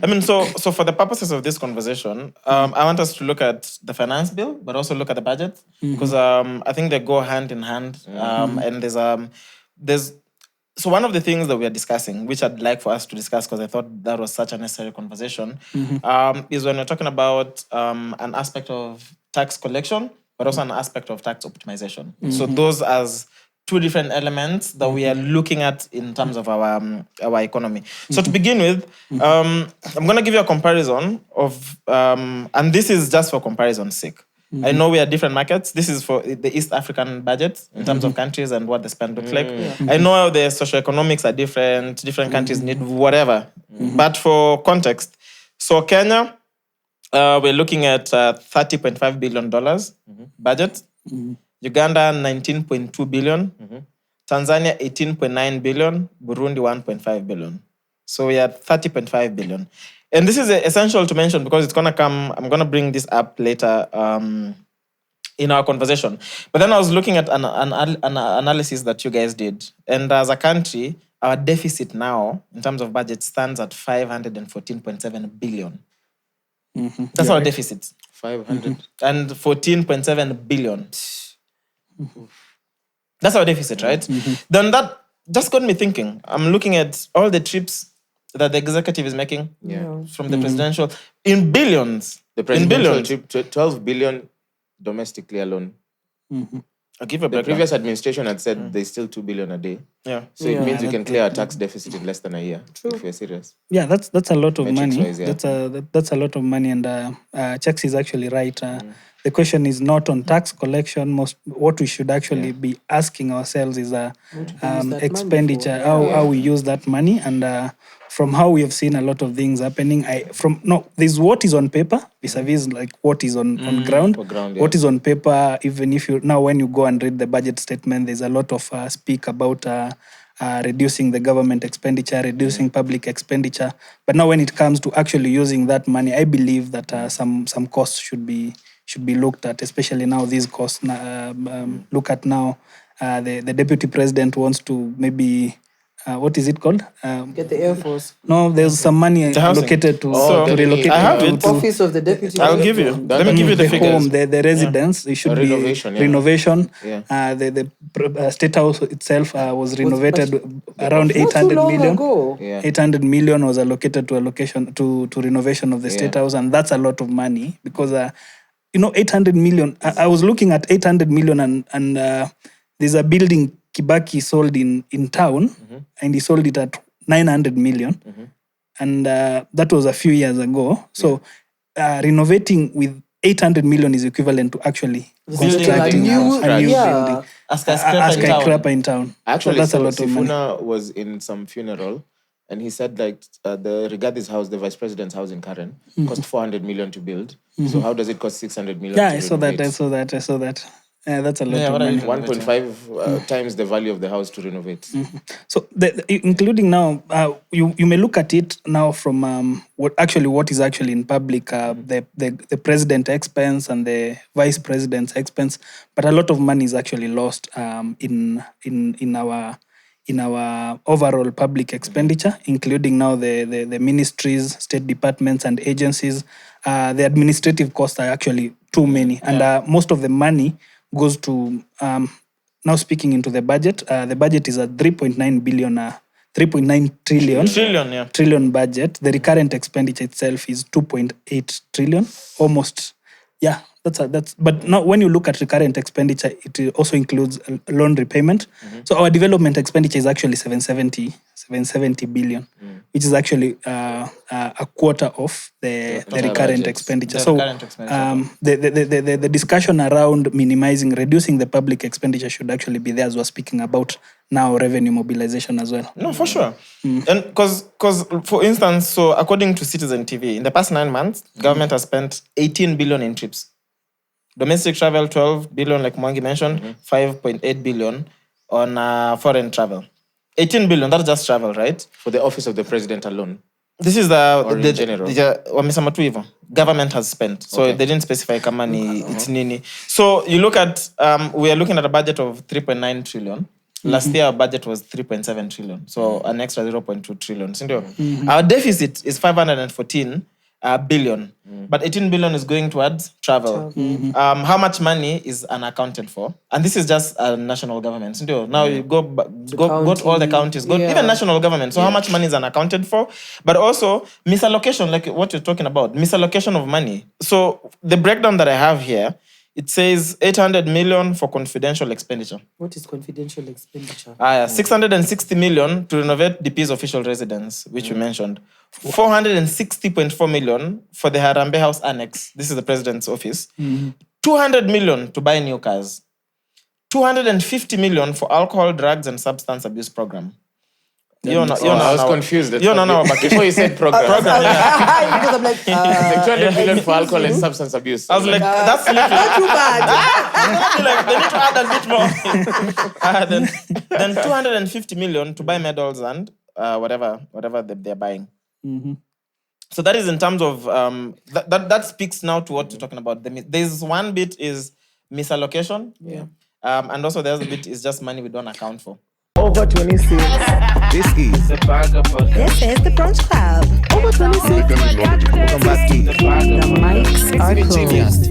I mean, so for the purposes of this conversation, I want us to look at the finance bill, but also look at the budget, because I think they go hand in hand. And there's so one of the things that we are discussing, which I'd like for us to discuss, because I thought that was such a necessary conversation, is when we're talking about an aspect of tax collection, but also an aspect of tax optimization. So those as two different elements that we are looking at in terms of our economy. So to begin with, I'm going to give you a comparison of, and this is just for comparison's sake. I know we are different markets. This is for the East African budget in terms of countries and what the spend looks like. I know the socioeconomics are different. Different countries need whatever. But for context, so Kenya, we're looking at $30.5 billion budget. Uganda, 19.2 billion. Tanzania, 18.9 billion. Burundi, 1.5 billion. So we are 30.5 billion. And this is essential to mention because it's going to come, I'm going to bring this up later in our conversation. But then I was looking at an analysis that you guys did. And as a country, our deficit now, in terms of budget, stands at 514.7 billion. That's our deficit. 514.7 billion. That's our deficit, right? Then that just got me thinking. I'm looking at all the trips that the executive is making from the presidential in billions. The presidential trip, 12 billion domestically alone. I'll give a The previous administration had said there's still 2 billion a day. Yeah. So it means we can clear a tax deficit in less than a year. True. If we're serious. Yeah, that's a lot of money. Metrics-wise, yeah. That's a lot of money, and Checks is actually right. The question is not on tax collection. What we should actually be asking ourselves is expenditure, how we use that money, and from how we have seen a lot of things happening. There's what is on paper vis-a-vis like what is on ground. What is on paper, even if when you go and read the budget statement, there's a lot of speak about reducing the government expenditure, reducing public expenditure. But now when it comes to actually using that money, I believe that some costs should be looked at, especially now these costs. Look at now, the deputy president wants to maybe, what is it called? Get the Air Force. No, there's some money allocated to relocate. I have it. Office of the deputy. I'll give you. Let me give you the figures. Home, the residence, it should be renovation. The State House itself was renovated around 800 million. 800 million was allocated to renovation of the State House, and that's a lot of money because 800 million. I was looking at 800 million, and there's a building Kibaki sold in town, and he sold it at 900 million. And that was a few years ago. So renovating with 800 million is equivalent to actually constructing a new building. A skyscraper in town. Actually, so that's a lot of money. Sifuna was in some funeral, and he said the Rigathi house, the vice president's house in Karen, cost 400 million to build. So how does it cost 600 million? Yeah, I saw that. Yeah, that's a lot of money. 1.5 times the value of the house to renovate. So, including now, you may look at it now from what is actually in public, the president's expense and the vice president's expense, but a lot of money is actually lost in our overall public expenditure, including now the ministries, state departments, and agencies. The administrative costs are actually too many, and most of the money goes to, now speaking into the budget is a 3.9 billion, 3.9 trillion budget. The recurrent expenditure itself is 2.8 trillion, almost. Yeah, but now when you look at recurrent expenditure, it also includes loan repayment. So our development expenditure is actually 770 billion, which is actually a quarter of the recurrent expenditure. The discussion around reducing the public expenditure should actually be there as we're speaking about now revenue mobilization as well. No, for sure. And because for instance, so according to Citizen TV, in the past 9 months, government has spent 18 billion in trips. Domestic travel, 12 billion, like Mwangi mentioned, 5.8 billion on foreign travel. 18 billion, that's just travel, right? For the office of the president alone. This is in general. Government has spent. So they didn't specify kamani, it's nini. So you look at, we are looking at a budget of 3.9 trillion. Last year, our budget was 3.7 trillion. So an extra 0.2 trillion. Our deficit is 514 billion. But 18 billion is going towards travel. How much money is unaccounted for? And this is just a national government. Now you go to all the counties, even national government. So how much money is unaccounted for? But also misallocation, like what you're talking about, misallocation of money. So the breakdown that I have here, it says 800 million for confidential expenditure. What is confidential expenditure? 660 million to renovate DP's official residence, which we mentioned. 460.4 million for the Harambee House Annex. This is the president's office. 200 million to buy new cars. 250 million for alcohol, drugs, and substance abuse program. I was confused. Before you said program. Because I'm like, 200 million for alcohol and substance abuse. I was like, that's little. not too bad. They need to add a bit more. then 250 million to buy medals and whatever they're buying. So that is in terms of that speaks now to what you're talking about. There's one bit is misallocation, and also the other bit is just money we don't account for. Over 26. This is the Brunch Club. Over 26. The mics are closed.